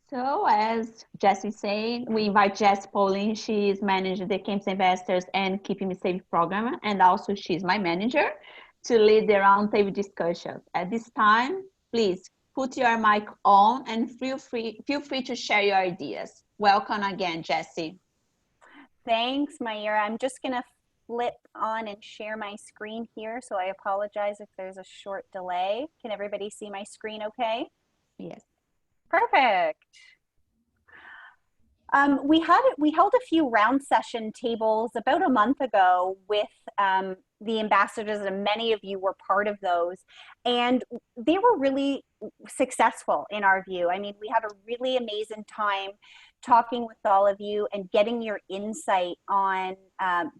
So as Jessie said, we invite Jessie Pauling. She's managed the Campus Investors and Keeping Me Safe program, and also she's my manager to lead the roundtable discussions. At this time, please put your mic on and feel free to share your ideas. Welcome again, Jessie. Thanks, Mayra. I'm just going to flip on and share my screen here, so I apologize if there's a short delay. Can everybody see my screen okay? Yes. Perfect. We held a few round session tables about a month ago with the ambassadors, and many of you were part of those, and they were really successful in our view. I mean, we had a really amazing time talking with all of you and getting your insight on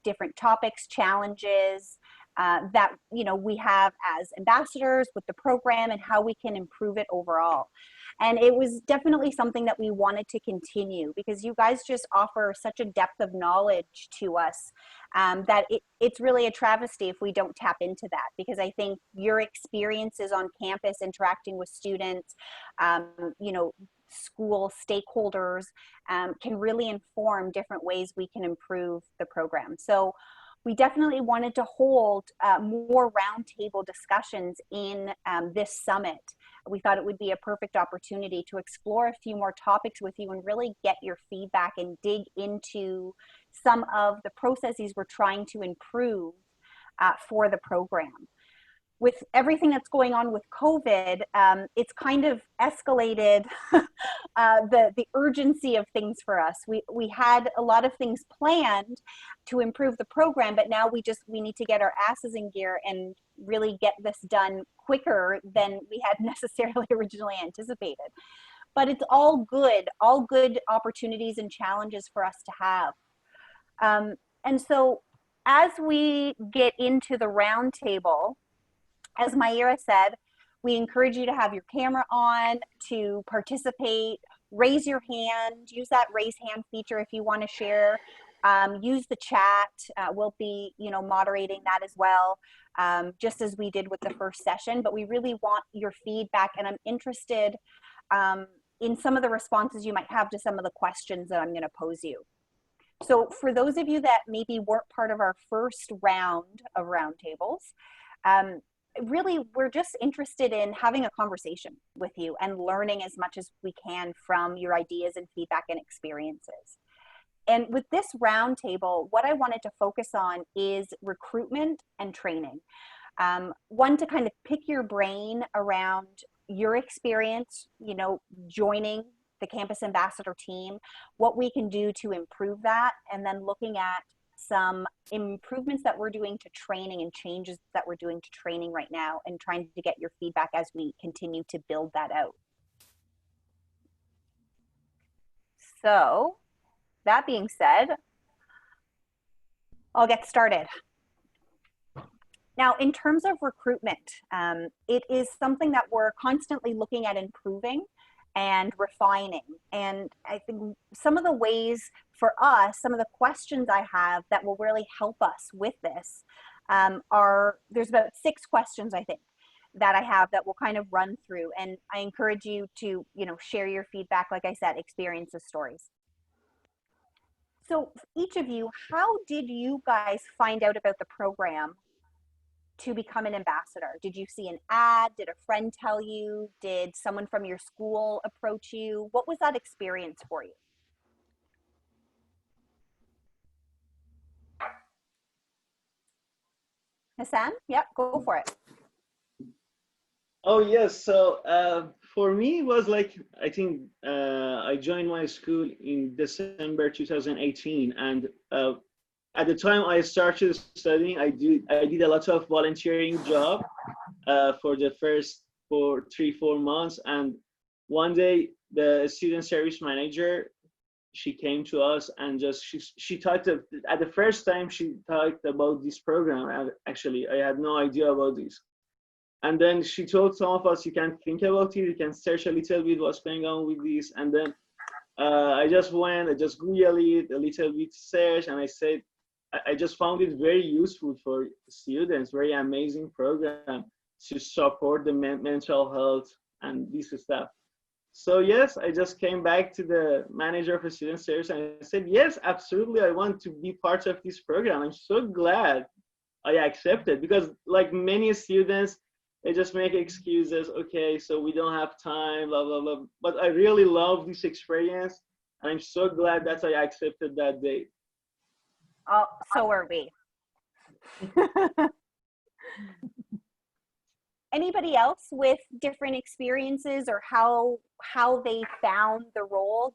different topics, challenges that we have as ambassadors with the program and how we can improve it overall. And it was definitely something that we wanted to continue because you guys just offer such a depth of knowledge to us that it's really a travesty if we don't tap into that, because I think your experiences on campus interacting with students, school stakeholders can really inform different ways we can improve the program. So we definitely wanted to hold more roundtable discussions in this summit. We thought it would be a perfect opportunity to explore a few more topics with you and really get your feedback and dig into some of the processes we're trying to improve for the program. With everything that's going on with COVID, it's kind of escalated the urgency of things for us. We had a lot of things planned to improve the program, but now we need to get our asses in gear and really get this done quicker than we had necessarily originally anticipated. But it's all good opportunities and challenges for us to have. And so as we get into the roundtable, as Mayra said, we encourage you to have your camera on, to participate, raise your hand, use that raise hand feature if you want to share, use the chat. We'll be, moderating that as well, just as we did with the first session, but we really want your feedback, and I'm interested in some of the responses you might have to some of the questions that I'm going to pose you. So for those of you that maybe weren't part of our first round of roundtables, really, we're just interested in having a conversation with you and learning as much as we can from your ideas and feedback and experiences. And with this roundtable, what I wanted to focus on is recruitment and training. One, to kind of pick your brain around your experience, joining the Campus Ambassador team, what we can do to improve that, and then looking at some improvements that we're doing to training and changes that we're doing to training right now, and trying to get your feedback as we continue to build that out. So that being said, I'll get started. Now, in terms of recruitment, it is something that we're constantly looking at improving and refining. And I think some of the ways for us, some of the questions I have that will really help us with this there's about 6 questions, I think, that I have that we'll kind of run through. And I encourage you to, share your feedback, like I said, experiences, stories. So each of you, how did you guys find out about the program to become an ambassador? Did you see an ad? Did a friend tell you? Did someone from your school approach you? What was that experience for you? Hassan? Yep, go for it. Oh, yes. So for me, it was like, I think I joined my school in December 2018. And at the time I started studying, I did a lot of volunteering job for the first 3-4 months. And one day the student service manager, she came to us and just she talked at the first time she talked about this program. And actually, I had no idea about this. And then she told some of us, you can think about it, you can search a little bit what's going on with this. And then I just Googled it, a little bit search, and I said, I just found it very useful for students, very amazing program to support the mental health and this stuff. So yes, I just came back to the manager for student service and I said, yes, absolutely, I want to be part of this program. I'm so glad I accepted, because like many students, they just make excuses. Okay, so we don't have time, blah blah blah. But I really love this experience, and I'm so glad that I accepted that day. Oh, so are we. Anybody else with different experiences or how they found the role?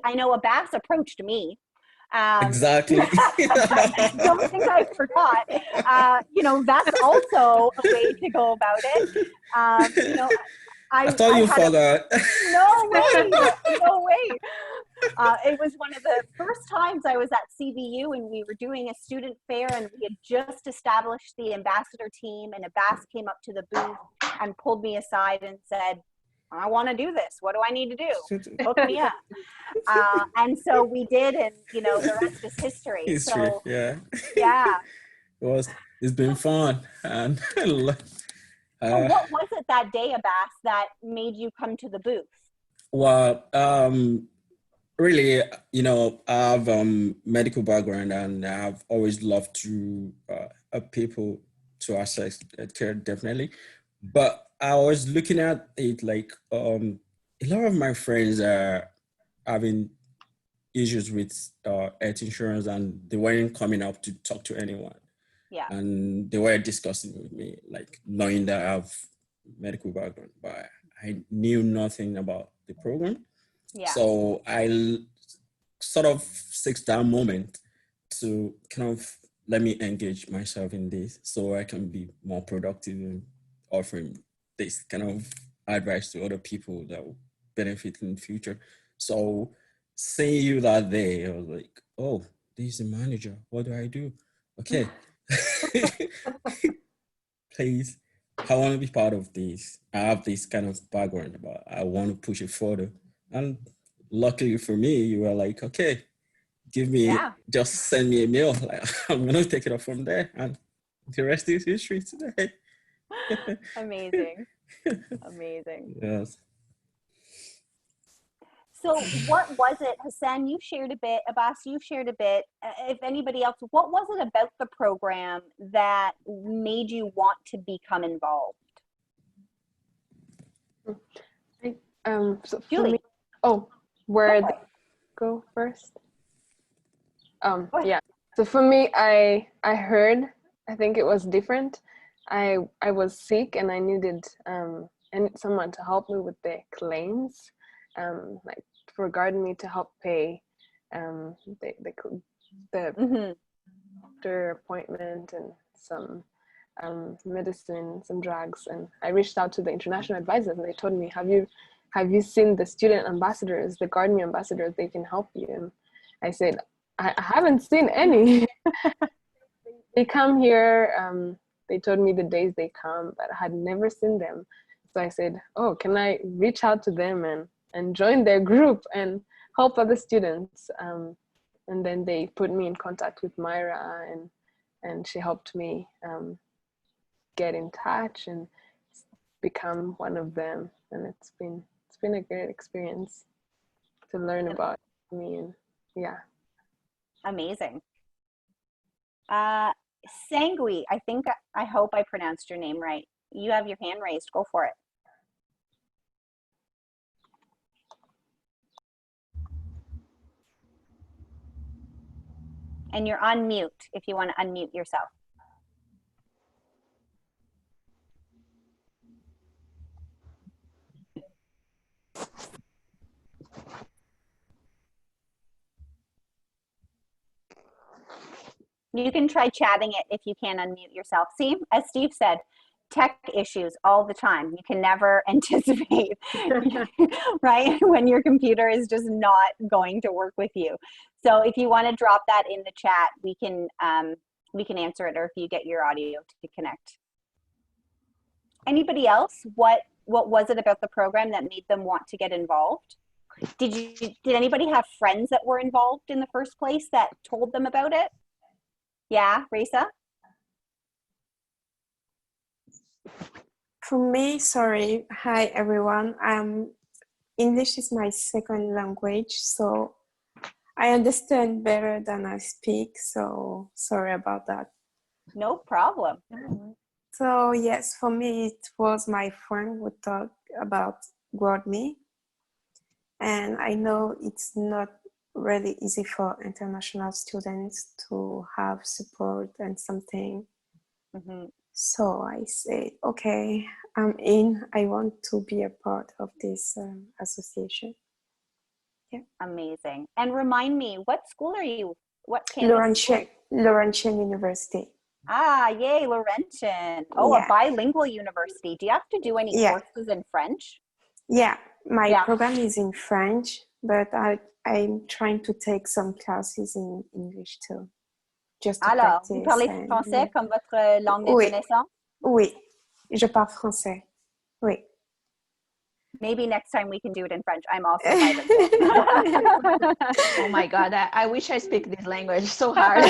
I know Abbas approached me. Exactly. Don't think I forgot. That's also a way to go about it. I thought I you had forgot. no way, no way. It was one of the first times I was at CBU and we were doing a student fair and we had just established the ambassador team, and Abbas came up to the booth and pulled me aside and said, I want to do this. What do I need to do? Hook me up. And so we did, and the rest is history. History, So yeah. yeah. It's been fun. And So what was it that day, Abbas, that made you come to the booth? well, really, I have medical background, and I've always loved to help people to access care, definitely. But I was looking at it like a lot of my friends are having issues with health insurance, and they weren't coming up to talk to anyone. Yeah. And they were discussing with me, like knowing that I have medical background, but I knew nothing about the program. Yeah. So sort of seek that moment to kind of let me engage myself in this so I can be more productive in offering this kind of advice to other people that will benefit in the future. So seeing you that day, I was like, oh, this is a manager. What do I do? Okay. Please, I want to be part of this. I have this kind of background, but I want to push it further. And luckily for me, you were like, okay, just send me a mail. Like, I'm going to take it up from there. And the rest is history today. Amazing. Amazing. Yes. So what was it, Hassan, you shared a bit, Abbas, you shared a bit, if anybody else, what was it about the program that made you want to become involved? So for me, where they go first? Yeah. So for me, I heard, I think it was different. I was sick and I needed someone to help me with the claims, like regarding me to help pay the doctor appointment and some medicine, some drugs. And I reached out to the international advisors and they told me, have you seen the student ambassadors, the Guard Me ambassadors? They can help you. And I said, I haven't seen any. They come here. They told me the days they come, but I had never seen them. So I said, oh, can I reach out to them and join their group and help other students? And then they put me in contact with Myra, and she helped me get in touch and become one of them. And it's been a great experience to learn about me, and yeah. Amazing. Sangui, I hope I pronounced your name right. You have your hand raised. Go for it. And you're on mute if you want to unmute yourself. You can try chatting it if you can't unmute yourself. See, as Steve said, tech issues all the time. You can never anticipate, right? When your computer is just not going to work with you. So if you want to drop that in the chat, we can answer it, or if you get your audio to connect. Anybody else? What was it about the program that made them want to get involved? Did anybody have friends that were involved in the first place that told them about it? Yeah, Risa? For me, sorry. Hi, everyone. English is my second language, so I understand better than I speak, so sorry about that. No problem. So yes, for me, it was my friend who talked about GrowMe. And I know it's not really easy for international students to have support and something. Mm-hmm. So I said, okay, I'm in. I want to be a part of this association. Yeah. Amazing. And remind me, what school are you? What campus? Laurentian University. Ah, yay, Laurentian. Oh, Yeah. a bilingual university. Do you have to do any courses in French? Yeah, my program is in French, but I'm trying to take some classes in English too. Just to Alors, practice. Vous parlez français comme votre langue de naissance? Oui, je parle français. Oui. Maybe next time we can do it in French. I'm also bilingual. Oh my God, I wish I speak this language. So hard.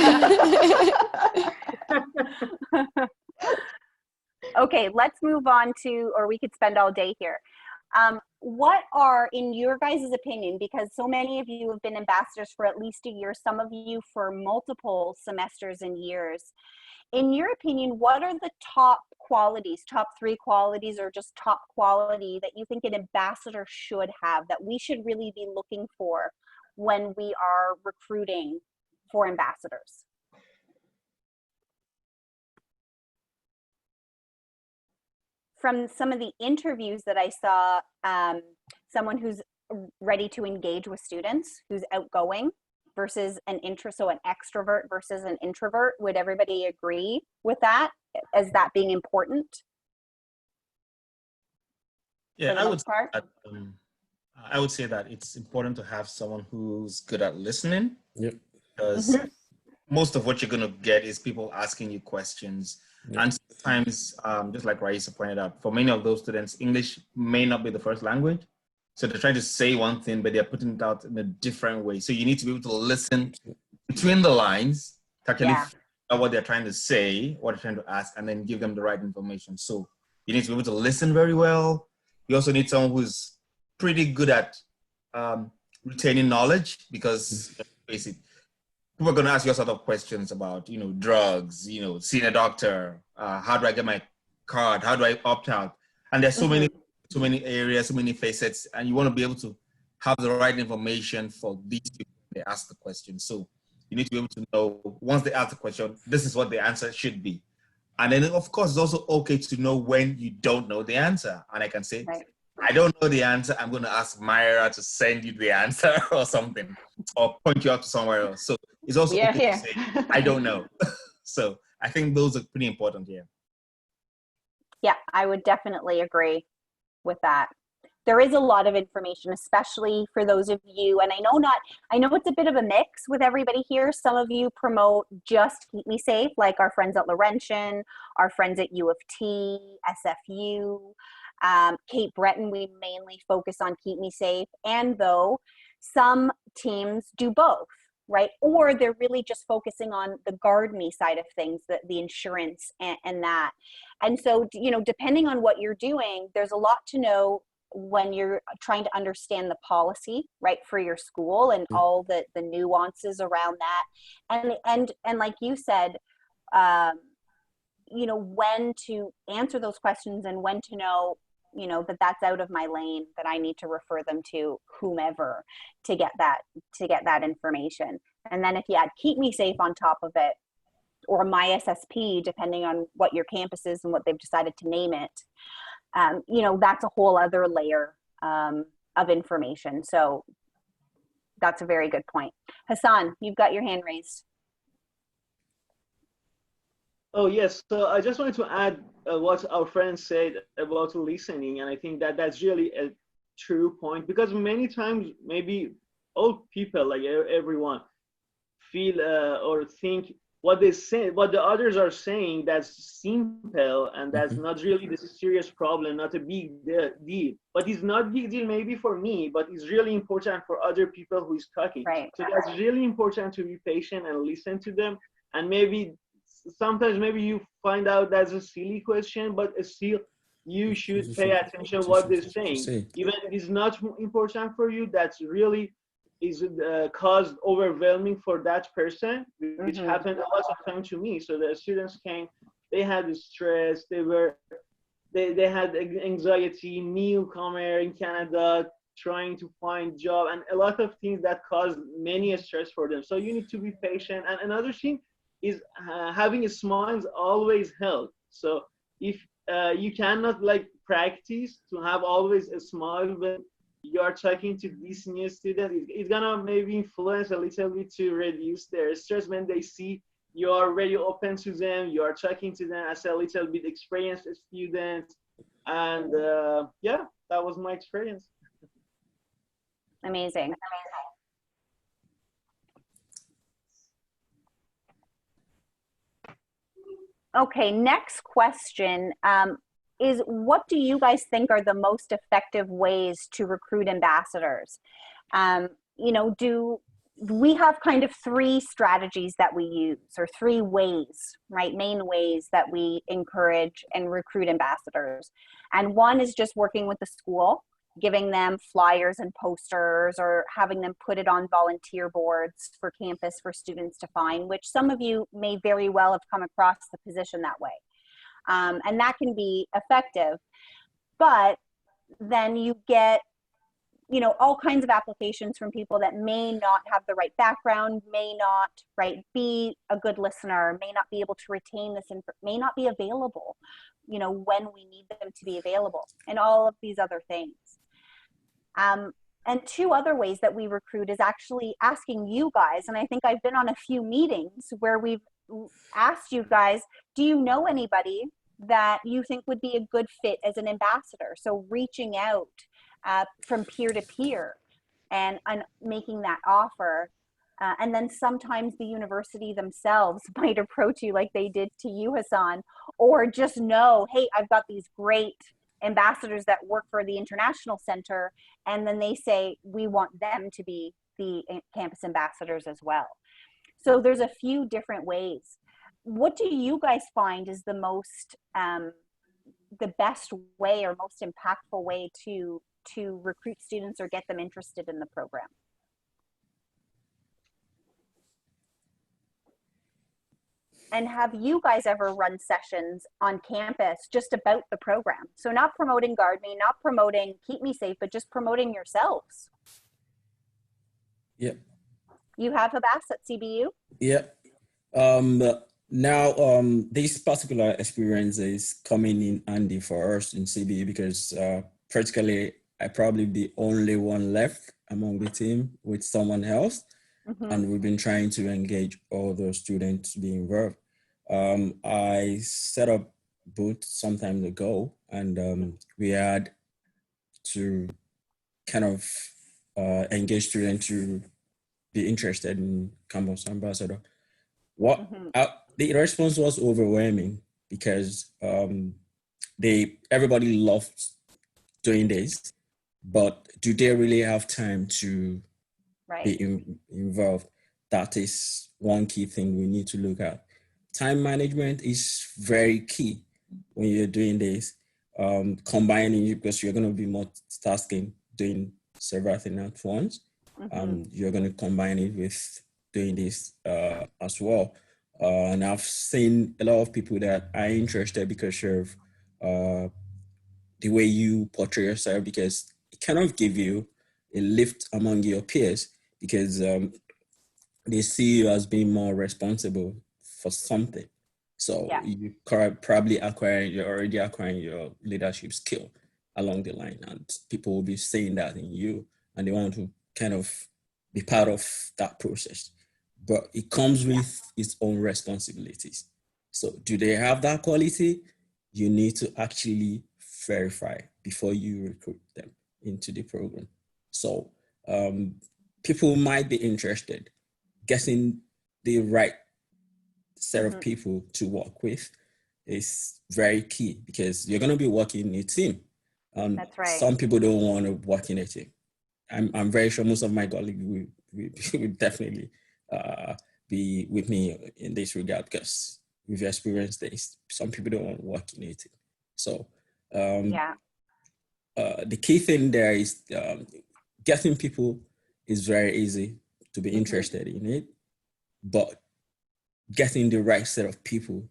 Okay, let's move on to, or we could spend all day here. What are, in your guys' opinion, because so many of you have been ambassadors for at least a year, some of you for multiple semesters and years. In your opinion, what are the top qualities, top 3 qualities, or just top quality that you think an ambassador should have, that we should really be looking for when we are recruiting for ambassadors? From some of the interviews that I saw, someone who's ready to engage with students, who's outgoing versus an so an extrovert versus an introvert. Would everybody agree with that as that being important? Yeah, I would say that it's important to have someone who's good at listening. Yep. Because most of what you're going to get is people asking you questions. Yep. And sometimes, just like Raisa pointed out, for many of those students, English may not be the first language. So they're trying to say one thing, but they're putting it out in a different way. So you need to be able to listen between the lines to actually figure out what they're trying to say, what they're trying to ask, and then give them the right information. So you need to be able to listen very well. You also need someone who's pretty good at retaining knowledge, because basically, people are going to ask you a sort of questions about, drugs, seeing a doctor, how do I get my card, how do I opt out? And there's so many areas, so many facets, and you want to be able to have the right information for these people when they ask the question. So you need to be able to know, once they ask the question, this is what the answer should be. And then, of course, it's also okay to know when you don't know the answer. And I can say, I don't know the answer. I'm going to ask Myra to send you the answer or something, or point you out to somewhere else. So it's also okay to say, I don't know. So I think those are pretty important here. Yeah, I would definitely agree with that. There is a lot of information, especially for those of you, and I know it's a bit of a mix with everybody here. Some of you promote just Keep Me Safe, like our friends at Laurentian, our friends at U of T, SFU, Cape Breton, we mainly focus on Keep Me Safe. And though some teams do both, right? Or they're really just focusing on the GuardMe side of things, the insurance and that. And so, depending on what you're doing, there's a lot to know when you're trying to understand the policy, right, for your school and all the nuances around that. And like you said, when to answer those questions and when to know, that that's out of my lane, that I need to refer them to whomever to get that information. And then if you add Keep Me Safe on top of it, or My SSP, depending on what your campus is and what they've decided to name it, that's a whole other layer of information. So that's a very good point. Hassan, you've got your hand raised. Oh, yes. So I just wanted to add what our friend said about listening. And I think that that's really a true point, because many times maybe all people, like everyone, feel or think what they say, what the others are saying, that's simple and that's not really the serious problem, not a big deal. But it's not big deal maybe for me, but it's really important for other people who is talking. Right. So that's really important to be patient and listen to them. And maybe sometimes maybe you find out that's a silly question, but still you should You pay should attention what they're saying. say. Even if it's not important for you, that's really is caused overwhelming for that person, which happened a lot of time to me. So the students came, they had stress, they had anxiety, newcomer in Canada, trying to find job, and a lot of things that cause many stress for them. So you need to be patient. And another thing is having a smile always help. So if you cannot like practice to have always a smile when you are talking to these new students, it's gonna maybe influence a little bit to reduce their stress when they see you are very open to them, you are talking to them as a little bit experienced student. And yeah, that was my experience. Amazing. Okay, next question is, what do you guys think are the most effective ways to recruit ambassadors? You know, we have kind of 3 strategies that we use, or 3 ways, right? Main ways that we encourage and recruit ambassadors. And one is just working with the school, giving them flyers and posters, or having them put it on volunteer boards for campus for students to find, which some of you may very well have come across the position that way. And that can be effective. But then you get, you know, all kinds of applications from people that may not have the right background, may not, right, be a good listener, may not be able to retain this, may not be available, you know, when we need them to be available, and all of these other things. And 2 other ways that we recruit is actually asking you guys, and I think I've been on a few meetings where we've asked you guys, do you know anybody that you think would be a good fit as an ambassador? So reaching out from peer to peer and making that offer. And then sometimes the university themselves might approach you like they did to you, Hassan, or just know, hey, I've got these great ambassadors that work for the International Center, and then they say, we want them to be the campus ambassadors as well. So there's a few different ways. What do you guys find is the most, the best way or most impactful way to recruit students or get them interested in the program? And have you guys ever run sessions on campus just about the program? So not promoting GuardMe, not promoting Keep Me Safe, but just promoting yourselves. Yep. You have Habas at CBU? Yep. Now, this particular experience is coming in handy for us in CBU because practically I probably the only one left among the team with someone else. And we've been trying to engage all those students to be involved. I set up booth some time ago, and we had to kind of engage students to be interested in campus ambassador. The response was overwhelming because everybody loved doing this, but do they really have time to be involved? That is one key thing we need to look at. Time management is very key when you're doing this, combining, because you're going to be multitasking, doing several things at once. You're going to combine it with doing this as well. And I've seen a lot of people that are interested because of the way you portray yourself, because it kind of give you a lift among your peers, because they see you as being more responsible for something. So you probably you're already acquiring your leadership skill along the line, and people will be seeing that in you, and they want to kind of be part of that process. But it comes with its own responsibilities. So do they have that quality? You need to actually verify before you recruit them into the program. So people might be interested. Getting the right set of people to work with is very key, because you're going to be working in a team. That's right. Some people don't want to work in a team. I'm very sure most of my colleagues will definitely be with me in this regard, because we've experienced this. Some people don't want to work in a team. So Yeah. The key thing there is getting people is very easy to be interested in it, but getting the right set of people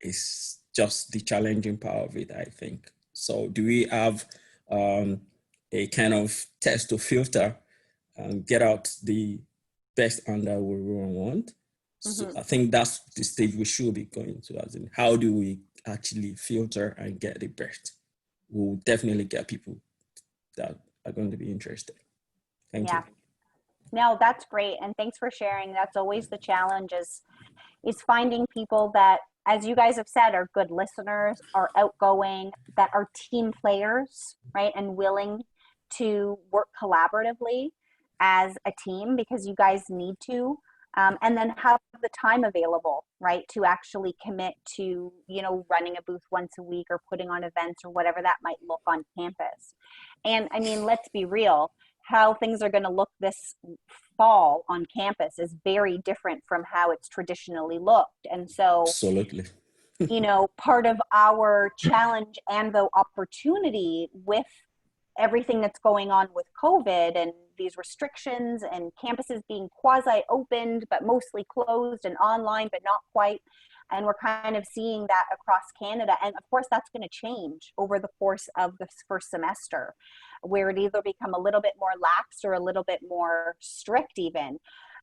is just the challenging part of it, I think. So do we have a kind of test to filter and get out the best under we want? So I think that's the stage we should be going to, as in how do we actually filter and get the best? We'll definitely get people that are going to be interested. Thank you. No, that's great. And thanks for sharing. That's always the challenge is finding people that, as you guys have said, are good listeners, are outgoing, that are team players, right? And willing to work collaboratively as a team, because you guys need to. And then have the time available, right, to actually commit to, you know, running a booth once a week or putting on events or whatever that might look on campus. And I mean, let's be real, how things are going to look this fall on campus is very different from how it's traditionally looked. And so, absolutely, you know, part of our challenge and the opportunity with everything that's going on with COVID and these restrictions and campuses being quasi-opened, but mostly closed, and online, but not quite. And we're kind of seeing that across Canada. And of course, that's going to change over the course of the first semester, where it either become a little bit more lax or a little bit more strict even.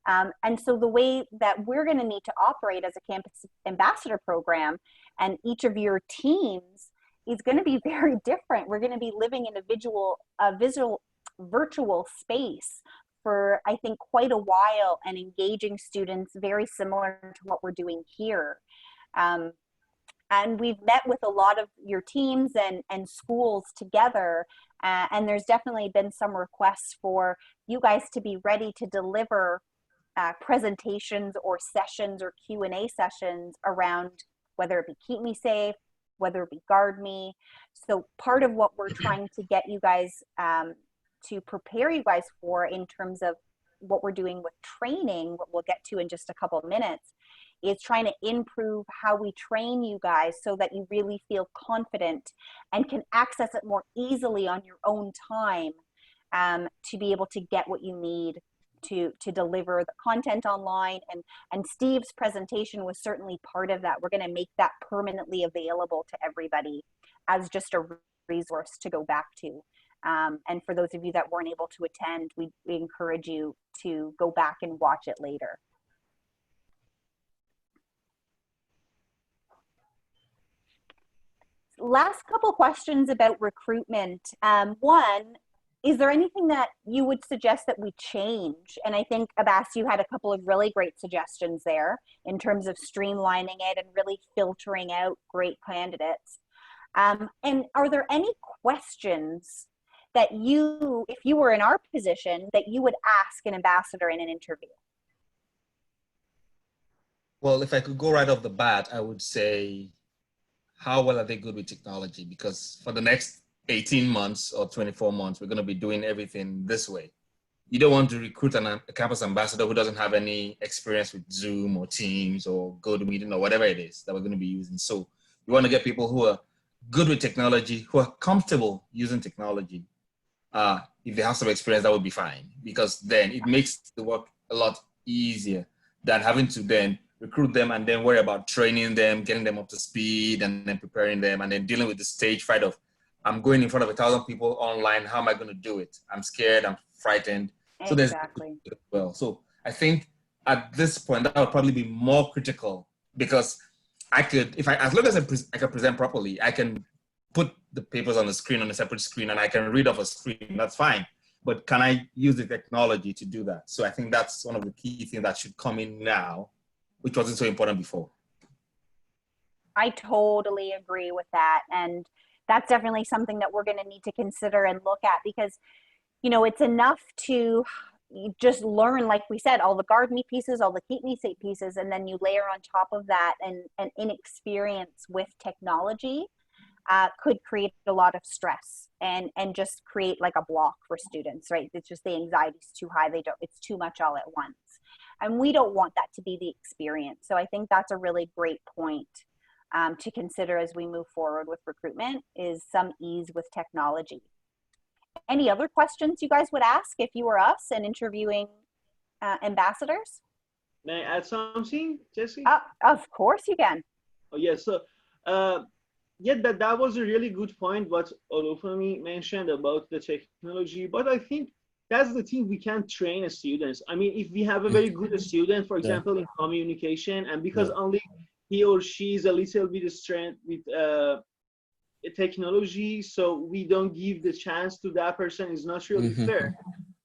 And so the way that we're going to need to operate as a campus ambassador program, and each of your teams, is going to be very different. We're going to be living in a virtual space for, I think, quite a while, and engaging students very similar to what we're doing here. And we've met with a lot of your teams and schools together, and there's definitely been some requests for you guys to be ready to deliver presentations or sessions or Q&A sessions around, whether it be Keep Me Safe, whether it be Guard Me. So part of what we're trying to get you guys to prepare you guys for in terms of what we're doing with training, what we'll get to in just a couple of minutes, is trying to improve how we train you guys so that you really feel confident and can access it more easily on your own time, to be able to get what you need to deliver the content online. And Steve's presentation was certainly part of that. We're going to make that permanently available to everybody as just a resource to go back to. And for those of you that weren't able to attend, we encourage you to go back and watch it later. Last couple questions about recruitment. One, is there anything that you would suggest that we change? And I think, Abbas, you had a couple of really great suggestions there in terms of streamlining it and really filtering out great candidates. And are there any questions that you, if you were in our position, that you would ask an ambassador in an interview? Well, if I could go right off the bat, I would say, how well are they good with technology? Because for the next 18 months or 24 months, we're going to be doing everything this way. You don't want to recruit a campus ambassador who doesn't have any experience with Zoom or Teams or GoToMeeting or whatever it is that we're going to be using. So you want to get people who are good with technology, who are comfortable using technology. If they have some experience, that would be fine, because then it makes the work a lot easier than having to then recruit them and then worry about training them, getting them up to speed, and then preparing them, and then dealing with the stage fright of, I'm going in front of 1,000 people online. How am I going to do it? I'm scared. I'm frightened. So exactly. Well, so I think at this point that would probably be more critical, because I could, as long as I can present properly, I can put the papers on the screen, on a separate screen, and I can read off a screen. That's fine. But can I use the technology to do that? So I think that's one of the key things that should come in now, which wasn't so important before. I totally agree with that. And that's definitely something that we're going to need to consider and look at, because, you know, it's enough to just learn, like we said, all the Guard Me pieces, all the Keep Me Safe pieces, and then you layer on top of that an inexperience with technology could create a lot of stress and just create like a block for students, right? It's just the anxiety is too high. It's too much all at once. And we don't want that to be the experience. So I think that's a really great point. to consider as we move forward with recruitment is some ease with technology. Any other questions you guys would ask if you were us and interviewing ambassadors? May I add something, Jesse? Of course you can. Oh, yes. So, yeah, that was a really good point what Olufemi mentioned about the technology. But I think that's the thing, we can train students. I mean, if we have a very good student, for example, in communication, and because only he or she is a little bit strength with technology, so we don't give the chance to that person, is not really fair.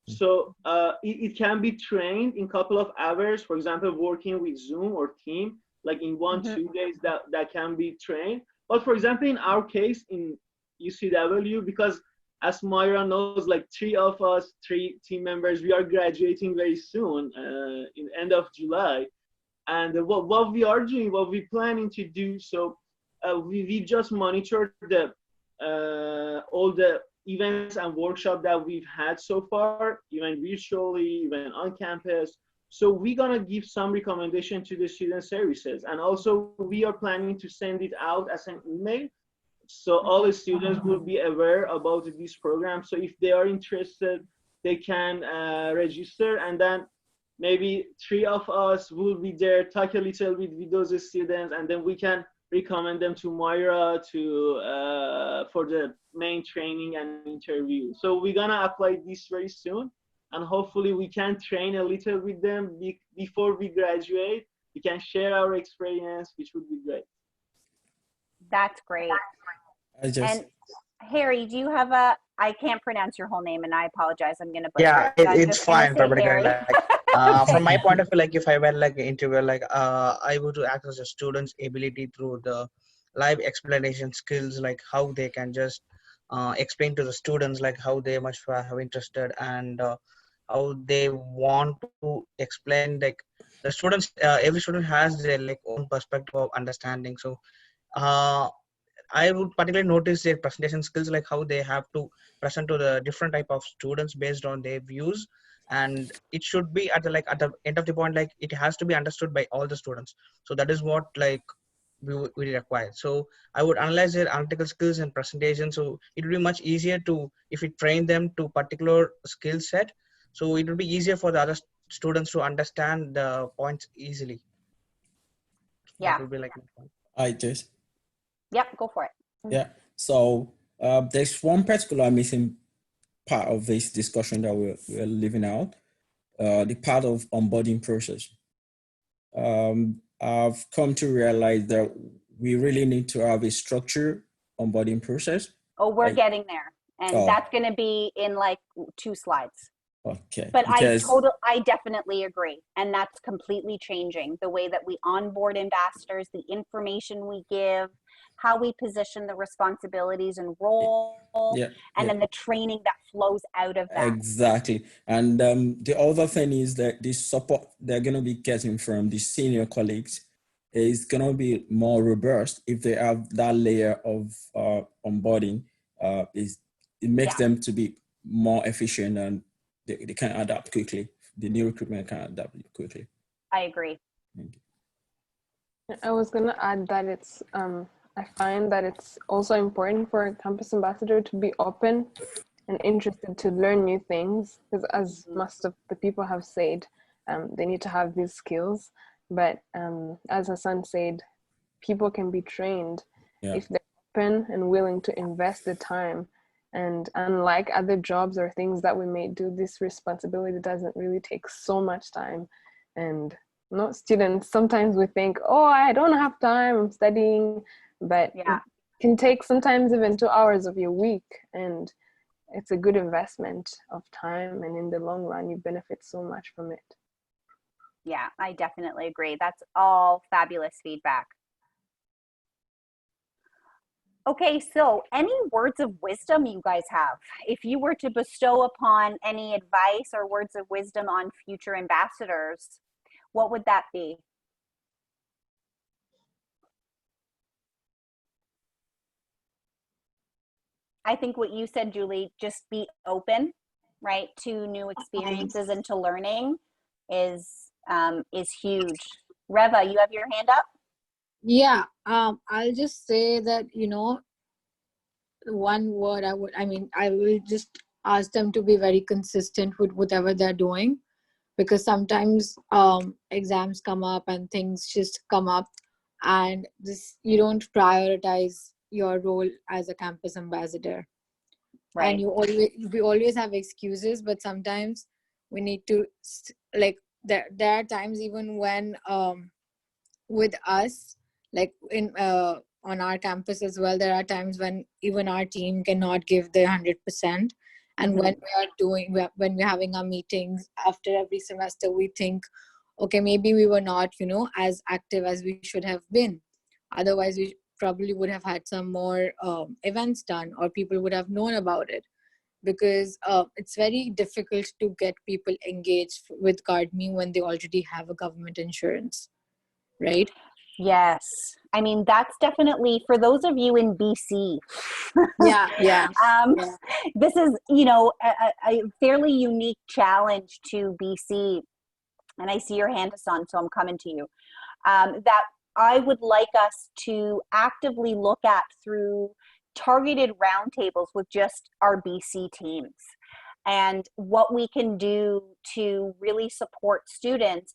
So it can be trained in a couple of hours, for example, working with Zoom or Team, like in 1-2 days that can be trained. But for example, in our case in UCW, because as Myra knows, like 3 of us, 3 team members, we are graduating very soon, in end of July. And what we are doing, what we're planning to do, so we just monitor the all the events and workshops that we've had so far, even virtually, even on campus. So we're gonna give some recommendation to the student services, and also we are planning to send it out as an email, so all the students will be aware about this program. So if they are interested, they can register, and then maybe 3 of us will be there, talk a little bit with those students, and then we can recommend them to Myra for the main training and interview. So we're gonna apply this very soon, and hopefully we can train a little with them before we graduate. We can share our experience, which would be great. That's great. And Harry, do you have I can't pronounce your whole name, and I apologize. I'm gonna butcher it. It's fine. From my point of view, like if I were like an interviewer, like I would access the students' ability through the live explanation skills, like how they can just explain to the students like how they much have interested, and how they want to explain. Like the students, every student has their like own perspective of understanding. So I would particularly notice their presentation skills, like how they have to present to the different type of students based on their views, and it should be at the end of the point, like it has to be understood by all the students. So that is what like we require. So I would analyze their analytical skills and presentation. So it would be much easier to, if we train them to particular skill set, so it would be easier for the other students to understand the points easily. Yeah. That would be like my point. I just. Yep, go for it. Yeah. So there's one particular missing part of this discussion that we're leaving out, the part of onboarding process. I've come to realize that we really need to have a structured onboarding process. Oh, we're getting there. And that's going to be in like 2 slides. Okay. But I definitely agree. And that's completely changing the way that we onboard ambassadors, the information we give, how we position the responsibilities and role, and then the training that flows out of that. Exactly. And the other thing is that the support they're going to be getting from the senior colleagues is going to be more robust if they have that layer of onboarding. It makes them to be more efficient, and they can adapt quickly. The new recruitment can adapt quickly. I agree. Thank you. I was going to add that it's I find that it's also important for a campus ambassador to be open and interested to learn new things, because as most of the people have said, they need to have these skills. But as Hassan said, people can be trained if they're open and willing to invest the time. And unlike other jobs or things that we may do, this responsibility doesn't really take so much time. And students, sometimes we think, oh, I don't have time, I'm studying. But it can take sometimes even 2 hours of your week, and it's a good investment of time, and in the long run you benefit so much from it. Yeah, I definitely agree. That's all fabulous feedback. Okay, so any words of wisdom you guys have? If you were to bestow upon any advice or words of wisdom on future ambassadors, what would that be? I think what you said, Julie, just be open, right, to new experiences and to learning is huge. Reva, you have your hand up? Yeah, I'll just say that, one word I will just ask them to be very consistent with whatever they're doing, because sometimes exams come up and things just come up, and this you don't prioritize your role as a campus ambassador. Right. And we always have excuses, but sometimes we need to like there are times even when with us, like in on our campus as well, there are times when even our team cannot give their 100%. And Mhm. when we're having our meetings after every semester, we think, okay, maybe we were not as active as we should have been. Otherwise we probably would have had some more events done, or people would have known about it. Because it's very difficult to get people engaged with GuardMe when they already have a government insurance, right? Yes. I mean, that's definitely for those of you in BC. Yeah, yeah, um, yeah. this is, a fairly unique challenge to BC. And I see your hand, Hassan, so I'm coming to you. That I would like us to actively look at through targeted roundtables with just our BC teams, and what we can do to really support students,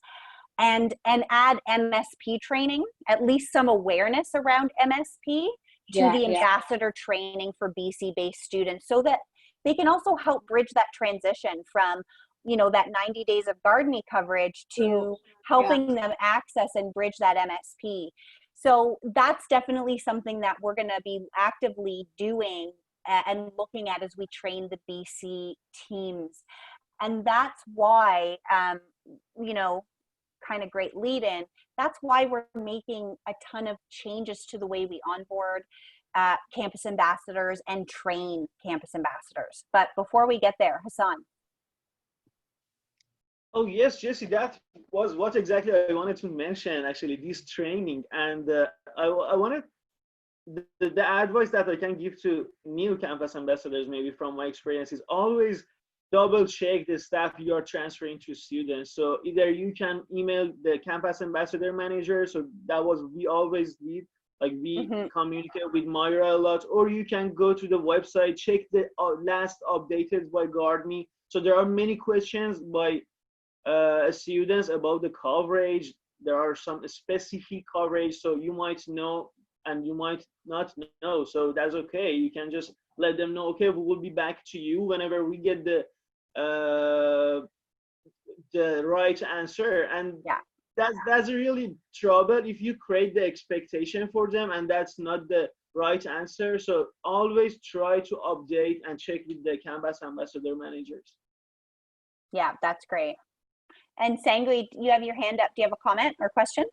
and add MSP training, at least some awareness around MSP to Yeah, the yeah. ambassador training for BC based students, so that they can also help bridge that transition from that 90 days of GuardMe coverage to helping them access and bridge that MSP. So that's definitely something that we're going to be actively doing and looking at as we train the BC teams. And that's why, kind of great lead in, that's why we're making a ton of changes to the way we onboard campus ambassadors and train campus ambassadors. But before we get there, Hassan. Oh yes, Jesse, that was what exactly I wanted to mention. Actually, this training, and I wanted the advice that I can give to new campus ambassadors, maybe from my experience, is always double check the staff you are transferring to students. So either you can email the campus ambassador manager, so that was we always did, like we communicate with Myra a lot, or you can go to the website, check the last updated by GuardMe. So there are many questions by students about the coverage. There are some specific coverage, so you might know and you might not know. So that's okay. You can just let them know, okay, we will be back to you whenever we get the right answer. And that's really trouble if you create the expectation for them and that's not the right answer. So always try to update and check with the campus ambassador managers. Yeah, that's great. And Sangui, you have your hand up. Do you have a comment or question?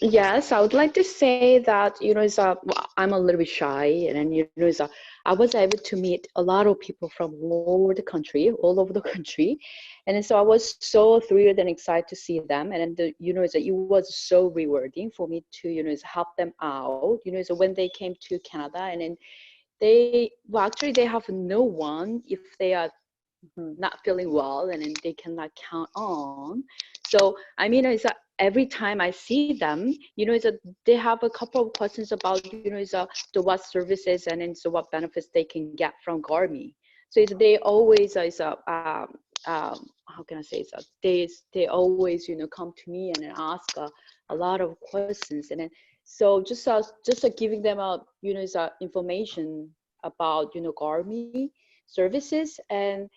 Yes, I would like to say that, I'm a little bit shy, and then, I was able to meet a lot of people from all over the country. And then, so I was so thrilled and excited to see them. And then, it was so rewarding for me to, help them out, so when they came to Canada, and then actually they have no one if they are not feeling well, and then they cannot count on. So I mean, every time I see them, they have a couple of questions about, the what services and then so what benefits they can get from GuardMe. So they always how can I say, they always come to me and ask a lot of questions. And then so just giving them information about GuardMe services, and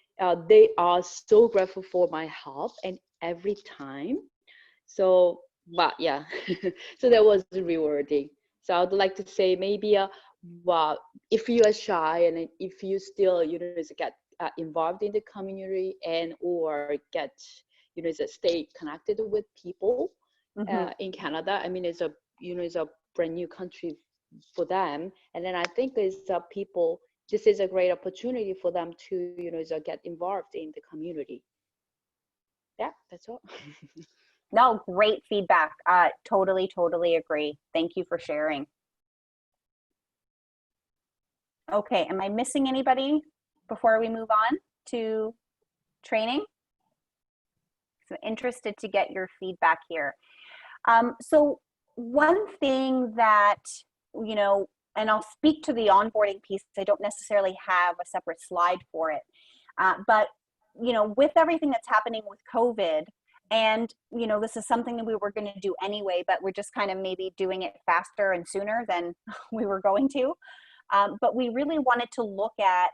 they are so grateful for my help and every time. So, but yeah, so that was rewarding. So I would like to say maybe, well, if you are shy and if you still, get involved in the community and or get, stay connected with people in Canada. I mean, it's a brand new country for them. And then I think people, this is a great opportunity for them to, get involved in the community. Yeah, that's all. No, great feedback. Totally agree. Thank you for sharing. Okay, am I missing anybody before we move on to training? So interested to get your feedback here. So one thing that, you know, and I'll speak to the onboarding piece. I don't necessarily have a separate slide for it. But, you know, with everything that's happening with COVID, and, you know, this is something that we were going to do anyway, but we're just kind of maybe doing it faster and sooner than we were going to. But we really wanted to look at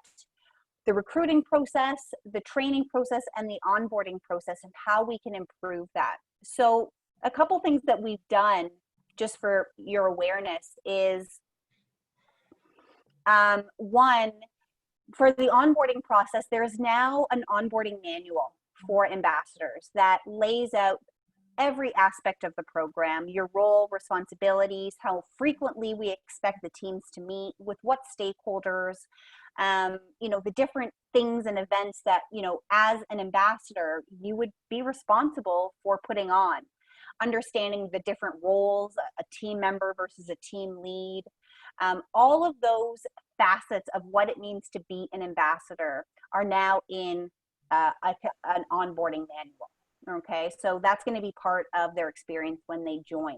the recruiting process, the training process, and the onboarding process, and how we can improve that. So a couple things that we've done, just for your awareness, is one, for the onboarding process, there is now an onboarding manual for ambassadors that lays out every aspect of the program, your role, responsibilities, how frequently we expect the teams to meet, with what stakeholders, you know, the different things and events that, you know, as an ambassador, you would be responsible for putting on. Understanding the different roles, a team member versus a team lead, all of those facets of what it means to be an ambassador are now in an onboarding manual. Okay, so that's going to be part of their experience when they join.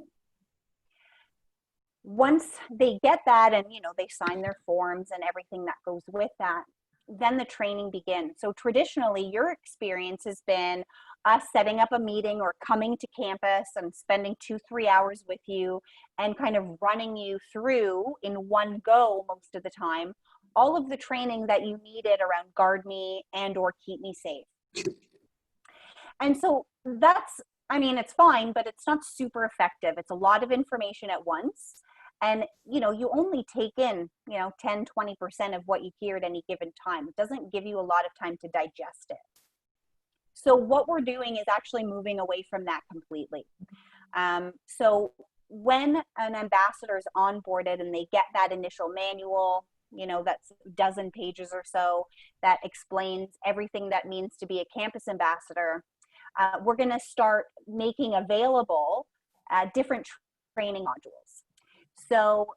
Once they get that, and, you know, they sign their forms and everything that goes with that, then the training begins. So traditionally, your experience has been us setting up a meeting or coming to campus and spending 2-3 hours with you and kind of running you through in one go most of the time all of the training that you needed around Guard Me and or Keep Me Safe. And so that's, I mean, it's fine, but it's not super effective. It's a lot of information at once. And, you know, you only take in, you know, 10-20% of what you hear at any given time. It doesn't give you a lot of time to digest it. So what we're doing is actually moving away from that completely. So when an ambassador is onboarded and they get that initial manual, you know, that's a dozen pages or so that explains everything that means to be a campus ambassador, we're going to start making available different training modules. So,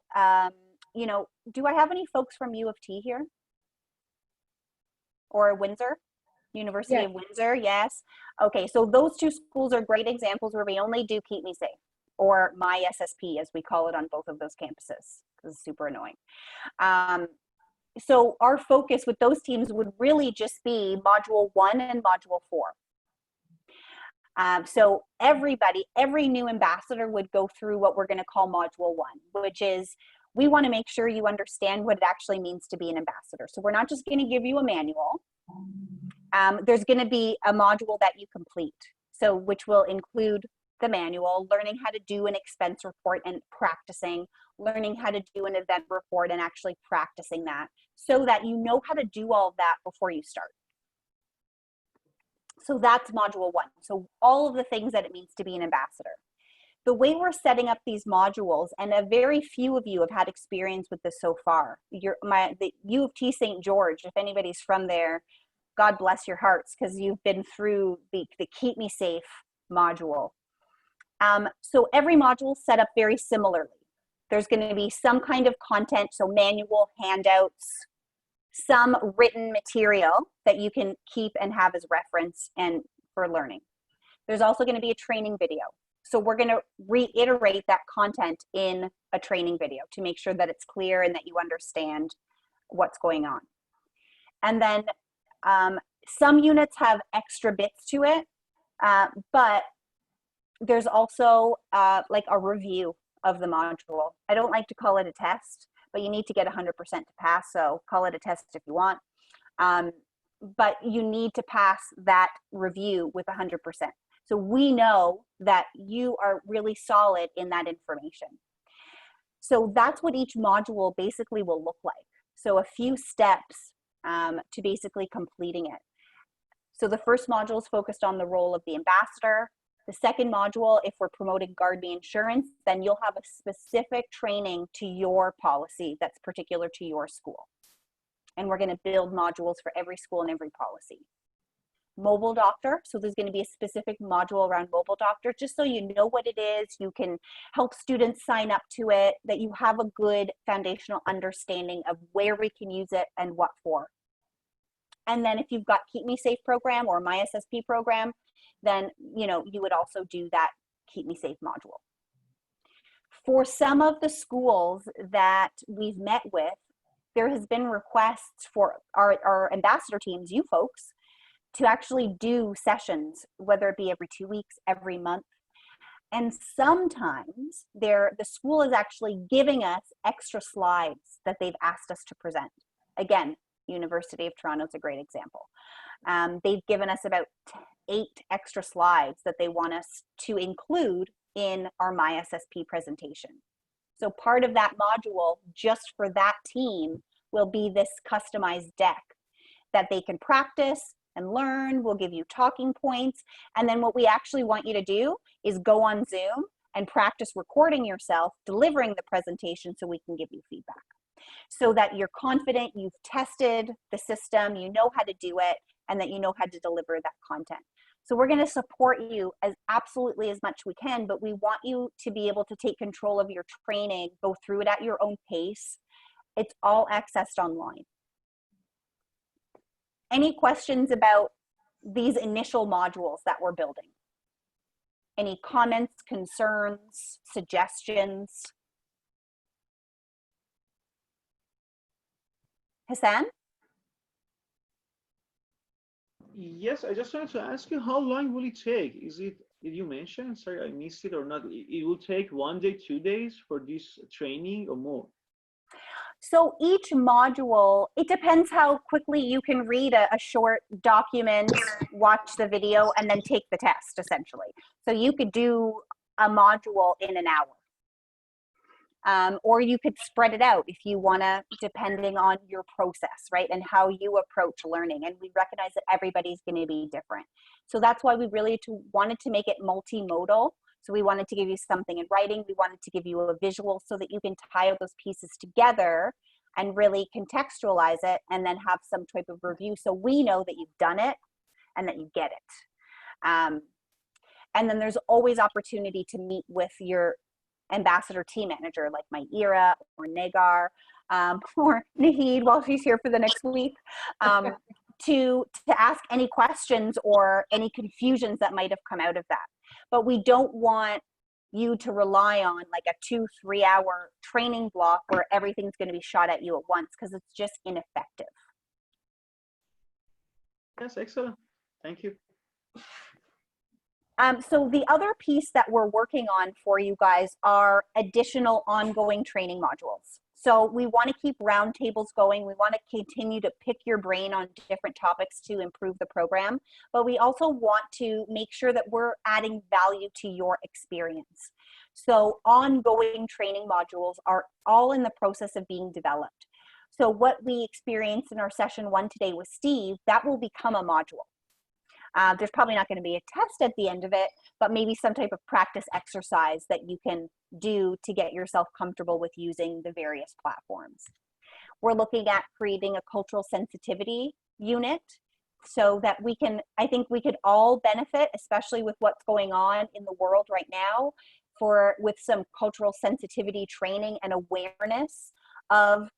you know, do I have any folks from U of T here? Or Windsor? University of Windsor, yes. Okay, so those two schools are great examples where we only do Keep Me Safe, or My SSP, as we call it on both of those campuses, because it's super annoying. So our focus with those teams would really just be Module 1 and Module 4. So everybody, every new ambassador would go through what we're going to call Module 1, which is we want to make sure you understand what it actually means to be an ambassador. So we're not just going to give you a manual. There's going to be a module that you complete, so which will include the manual, learning how to do an expense report and practicing, learning how to do an event report and actually practicing that, so that you know how to do all of that before you start. So that's Module 1. So all of the things that it means to be an ambassador. The way we're setting up these modules, and a very few of you have had experience with this so far. The U of T St. George, if anybody's from there, God bless your hearts, because you've been through the Keep Me Safe module. So every module is set up very similarly. There's going to be some kind of content, so manual, handouts, some written material that you can keep and have as reference and for learning. There's also going to be a training video. So we're going to reiterate that content in a training video to make sure that it's clear and that you understand what's going on. And then some units have extra bits to it, but there's also like a review of the module. I don't like to call it a test, but you need to get 100% to pass, so call it a test if you want. But you need to pass that review with 100%. So we know that you are really solid in that information. So that's what each module basically will look like. So a few steps to basically completing it. So the first module is focused on the role of the ambassador. The second module, if we're promoting Guard Me insurance, then you'll have a specific training to your policy that's particular to your school. And we're going to build modules for every school and every policy. Mobile doctor, so there's going to be a specific module around mobile doctor, just so you know what it is, you can help students sign up to it, that you have a good foundational understanding of where we can use it and what for. And then if you've got Keep Me Safe program or My SSP program, then, you know, you would also do that Keep Me Safe module. For some of the schools that we've met with, there has been requests for our ambassador teams, you folks, to actually do sessions, whether it be every 2 weeks, every month. And sometimes the school is actually giving us extra slides that they've asked us to present. Again, University of Toronto is a great example. They've given us about 8 extra slides that they want us to include in our MySSP presentation. So part of that module, just for that team, will be this customized deck that they can practice and learn. We'll give you talking points. And then what we actually want you to do is go on Zoom and practice recording yourself, delivering the presentation so we can give you feedback. So that you're confident, you've tested the system, you know how to do it, and that you know how to deliver that content. So we're going to support you as absolutely as much we can, but we want you to be able to take control of your training, go through it at your own pace. It's all accessed online. Any questions about these initial modules that we're building? Any comments, concerns, suggestions? Hassan? Yes, I just wanted to ask you, how long will it take? Did you mention, sorry, I missed it or not? It will take 1 day, 2 days for this training or more? So each module, it depends how quickly you can read a short document, watch the video, and then take the test, essentially. So you could do a module in an hour. Or you could spread it out if you want to, depending on your process, right? And how you approach learning. And we recognize that everybody's going to be different. So that's why we really wanted to make it multimodal. So we wanted to give you something in writing. We wanted to give you a visual so that you can tie all those pieces together and really contextualize it and then have some type of review so we know that you've done it and that you get it. And then there's always opportunity to meet with your ambassador team manager like Myra or Negar or Nahid while she's here for the next week to ask any questions or any confusions that might have come out of that. But we don't want you to rely on like a 2-3 hour training block where everything's going to be shot at you at once, because it's just ineffective. Yes, excellent. Thank you. So the other piece that we're working on for you guys are additional ongoing training modules. So we want to keep roundtables going. We want to continue to pick your brain on different topics to improve the program, but we also want to make sure that we're adding value to your experience. So ongoing training modules are all in the process of being developed. So what we experienced in our session 1 today with Steve, that will become a module. There's probably not going to be a test at the end of it, but maybe some type of practice exercise that you can do to get yourself comfortable with using the various platforms. We're looking at creating a cultural sensitivity unit so that we can, I think we could all benefit, especially with what's going on in the world right now, with some cultural sensitivity training and awareness of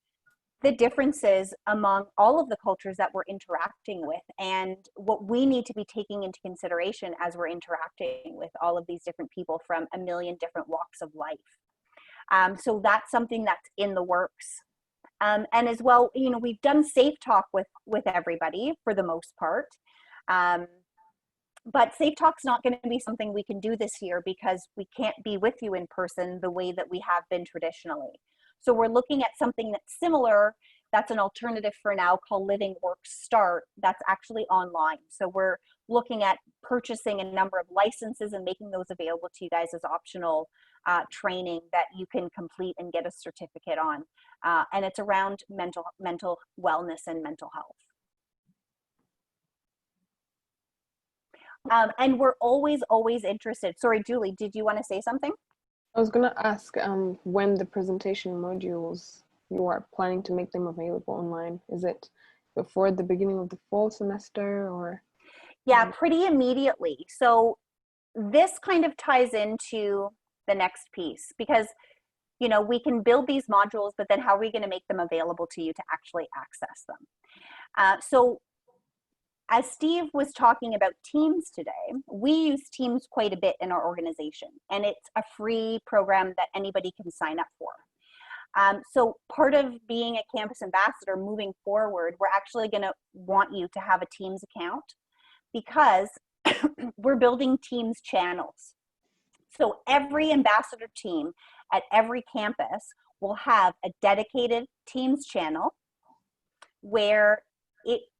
the differences among all of the cultures that we're interacting with and what we need to be taking into consideration as we're interacting with all of these different people from a million different walks of life. So that's something that's in the works. And as well, you know, we've done Safe Talk with everybody for the most part. But Safe Talk's not going to be something we can do this year because we can't be with you in person the way that we have been traditionally. So we're looking at something that's similar, that's an alternative for now called Living Work Start, that's actually online. So we're looking at purchasing a number of licenses and making those available to you guys as optional training that you can complete and get a certificate on. And it's around mental wellness and mental health. And we're always interested. Sorry, Julie, did you want to say something? I was going to ask when the presentation modules, you are planning to make them available online. Is it before the beginning of the fall semester or? Yeah, pretty immediately. So this kind of ties into the next piece because, you know, we can build these modules, but then how are we going to make them available to you to actually access them? So as Steve was talking about Teams today, we use Teams quite a bit in our organization, and it's a free program that anybody can sign up for. So part of being a campus ambassador moving forward, we're actually going to want you to have a Teams account, because we're building Teams channels. So every ambassador team at every campus will have a dedicated Teams channel where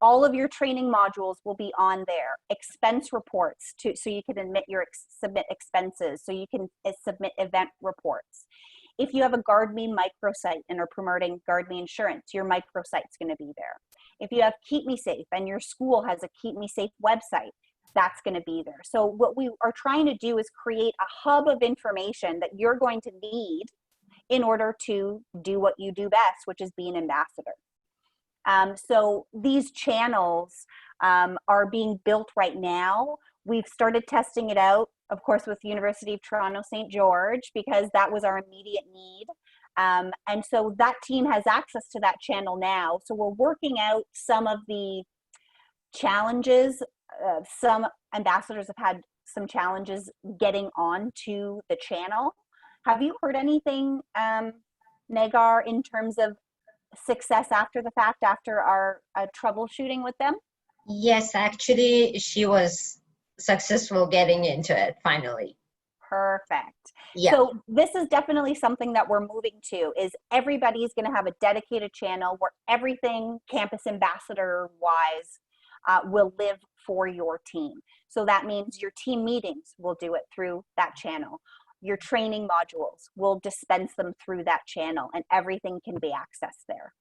all of your training modules will be on there. Expense reports, so you can submit expenses, so you can submit event reports. If you have a GuardMe microsite and are promoting GuardMe insurance, your microsite's going to be there. If you have Keep Me Safe and your school has a Keep Me Safe website, that's going to be there. So what we are trying to do is create a hub of information that you're going to need in order to do what you do best, which is be an ambassador. So these channels are being built right now. We've started testing it out, of course, with University of Toronto St. George, because that was our immediate need. And so that team has access to that channel now. So we're working out some of the challenges. Some ambassadors have had some challenges getting onto the channel. Have you heard anything, Nagar, in terms of success after the fact, after our troubleshooting with them? Yes, actually, she was successful getting into it finally. Perfect. Yeah. So this is definitely something that we're moving to, is everybody's going to have a dedicated channel where everything campus ambassador wise will live for your team. So that means your team meetings will do it through that channel. Your training modules will dispense them through that channel, and everything can be accessed there.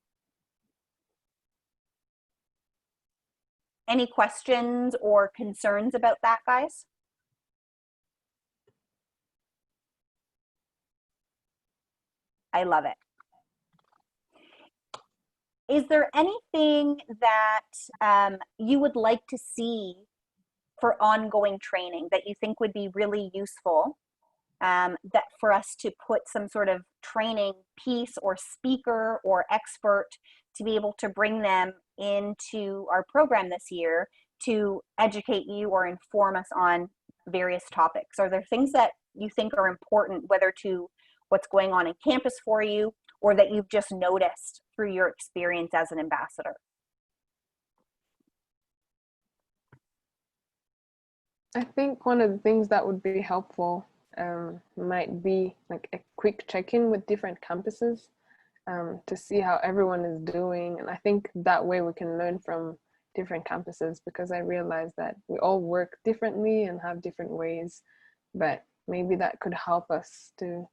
Any questions or concerns about that, guys? I love it. Is there anything that you would like to see for ongoing training that you think would be really useful, that for us to put some sort of training piece or speaker or expert to be able to bring them into our program this year to educate you or inform us on various topics? Are there things that you think are important, whether to what's going on in campus for you, or that you've just noticed through your experience as an ambassador? I think one of the things that would be helpful might be like a quick check-in with different campuses to see how everyone is doing. And I think that way we can learn from different campuses, because I realize that we all work differently and have different ways, but maybe that could help us to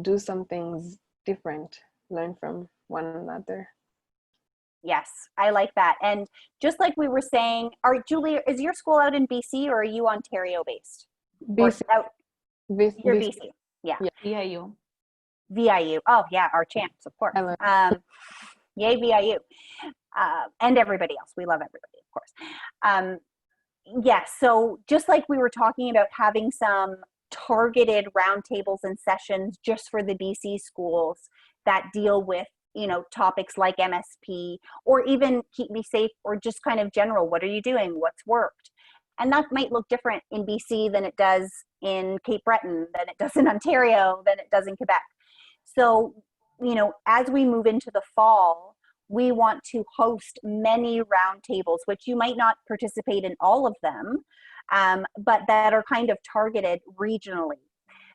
do some things different, learn from one another. Yes, I like that. And just like we were saying, Julie, is your school out in BC or are you Ontario based? BC. You're BC. Yeah. VIU. VIU. Oh yeah, our champs, of course. Yay, VIU. And everybody else. We love everybody, of course. Yes, so just like we were talking about having some targeted roundtables and sessions just for the BC schools that deal with, you know, topics like MSP, or even Keep Me Safe, or just kind of general, what are you doing? What's worked? And that might look different in BC than it does in Cape Breton, than it does in Ontario, than it does in Quebec. So, you know, as we move into the fall, we want to host many roundtables, which you might not participate in all of them, but that are kind of targeted regionally.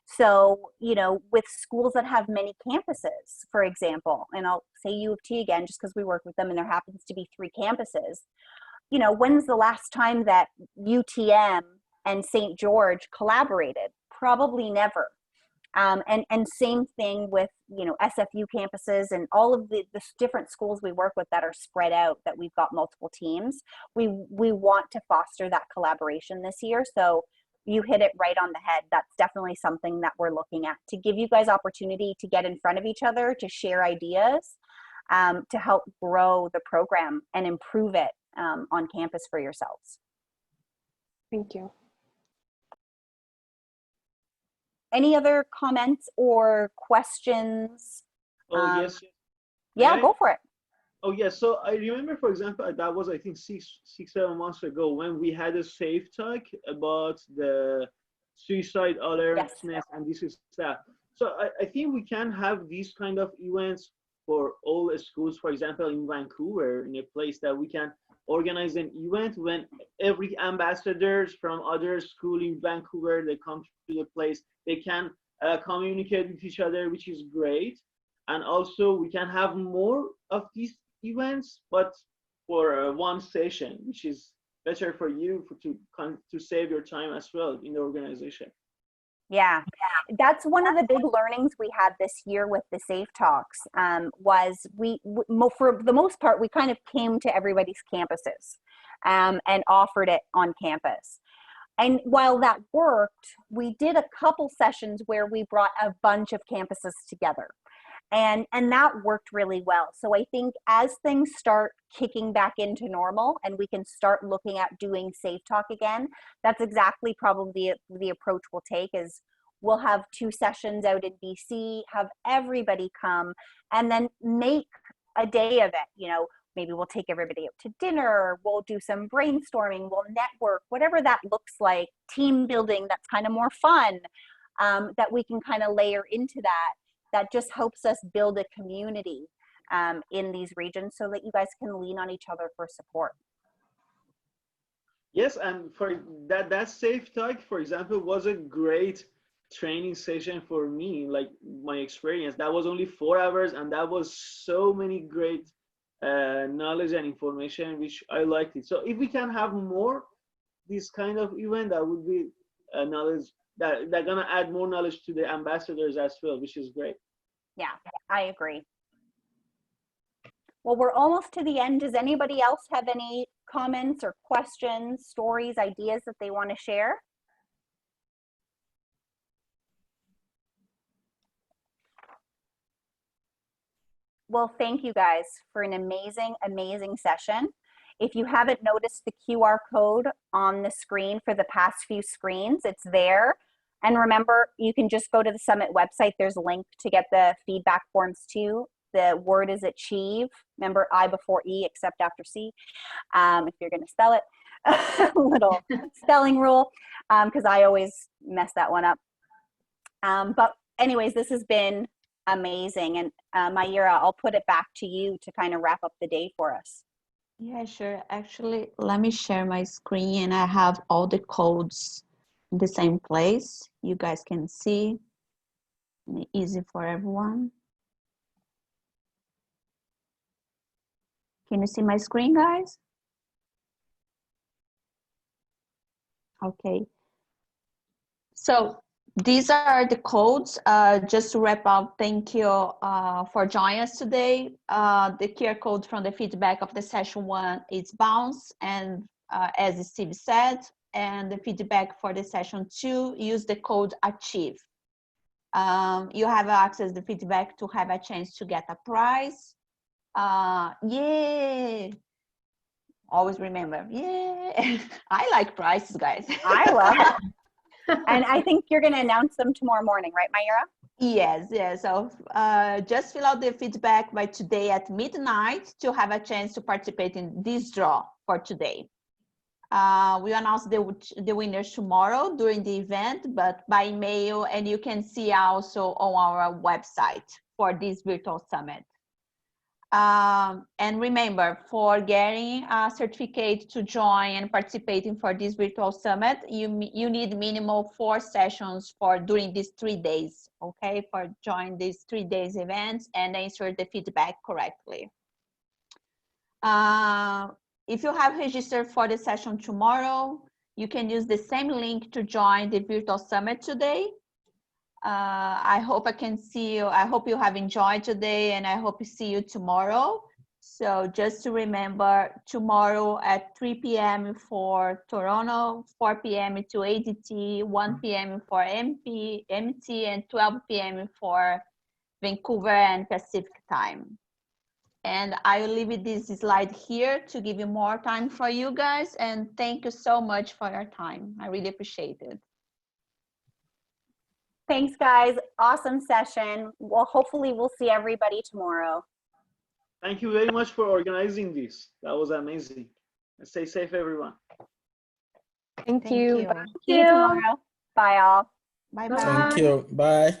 So, you know, with schools that have many campuses, for example, and I'll say U of T again, just because we work with them and there happens to be 3 campuses, you know, when's the last time that UTM and St. George collaborated? Probably never. And same thing with, you know, SFU campuses and all of the different schools we work with that are spread out, that we've got multiple teams. We want to foster that collaboration this year. So you hit it right on the head. That's definitely something that we're looking at, to give you guys opportunity to get in front of each other, to share ideas, to help grow the program and improve it on campus for yourselves. Thank you. Any other comments or questions? Oh, yes. Yeah, go for it. Oh yeah, so I remember, for example, that was I think 7 months ago when we had a safe talk about the suicide Yes. alertness and this is that. So I think we can have these kind of events for all schools. For example, in Vancouver, in a place that we can organize an event when every ambassadors from other school in Vancouver they come to the place, they can communicate with each other, which is great. And also we can have more of these events, but for one session, which is better for you to save your time as well in the organization. Yeah, that's one of the big learnings we had this year with the Safe Talks. Was for the most part, we kind of came to everybody's campuses and offered it on campus. And while that worked, we did a couple sessions where we brought a bunch of campuses together. And that worked really well. So I think as things start kicking back into normal and we can start looking at doing Safe Talk again, that's exactly probably the approach we'll take. Is we'll have 2 sessions out in BC, have everybody come, and then make a day of it. You know, maybe we'll take everybody out to dinner, we'll do some brainstorming, we'll network, whatever that looks like, team building that's kind of more fun, that we can kind of layer into that. That just helps us build a community in these regions so that you guys can lean on each other for support. Yes, and for that safe talk, for example, was a great training session for me. Like my experience, that was only 4 hours, and that was so many great knowledge and information, which I liked it. So if we can have more this kind of event, that would be knowledge that they're gonna add more knowledge to the ambassadors as well, which is great. Yeah, I agree. Well, we're almost to the end. Does anybody else have any comments or questions, stories, ideas that they want to share? Well, thank you guys for an amazing, amazing session. If you haven't noticed the QR code on the screen for the past few screens, it's there. And remember, you can just go to the Summit website. There's a link to get the feedback forms too. The word is achieve. Remember, I before E, except after C, if you're going to spell it. Little spelling rule, because I always mess that one up. But anyways, this has been amazing. And Mayura, I'll put it back to you to kind of wrap up the day for us. Yeah, sure. Actually, let me share my screen and I have all the codes in the same place. You guys can see. Easy for everyone. Can you see my screen, guys? Okay. So these are the codes. Just to wrap up, thank you for joining us today. The QR code from the feedback of the session 1 is bounce, and as Steve said, and the feedback for the session 2, use the code achieve. You have access to the feedback to have a chance to get a prize. Yay! Always remember, yeah. I like prizes, guys. I love it. And I think you're going to announce them tomorrow morning, right, Mayura? Yes, yes. So just fill out the feedback by today at midnight to have a chance to participate in this draw for today. We announce the winners tomorrow during the event, but by email, and you can see also on our website for this virtual summit. And remember, for getting a certificate to join and participating for this virtual summit, you need minimum 4 sessions during these 3 days, okay, for join these 3 days events and answer the feedback correctly. If you have registered for the session tomorrow, you can use the same link to join the virtual summit today. I hope I can see you. I hope you have enjoyed today, and I hope to see you tomorrow. So just to remember, tomorrow at 3 p.m. for Toronto, 4 p.m. to ADT, 1 p.m. for MT, and 12 p.m. for Vancouver and Pacific time. And I will leave this slide here to give you more time for you guys. And thank you so much for your time. I really appreciate it. Thanks, guys. Awesome session. Well, hopefully we'll see everybody tomorrow. Thank you very much for organizing this. That was amazing. Stay safe, everyone. Thank you. you. Bye. See you tomorrow. Bye all. Bye Bye. bye. Thank you. Bye.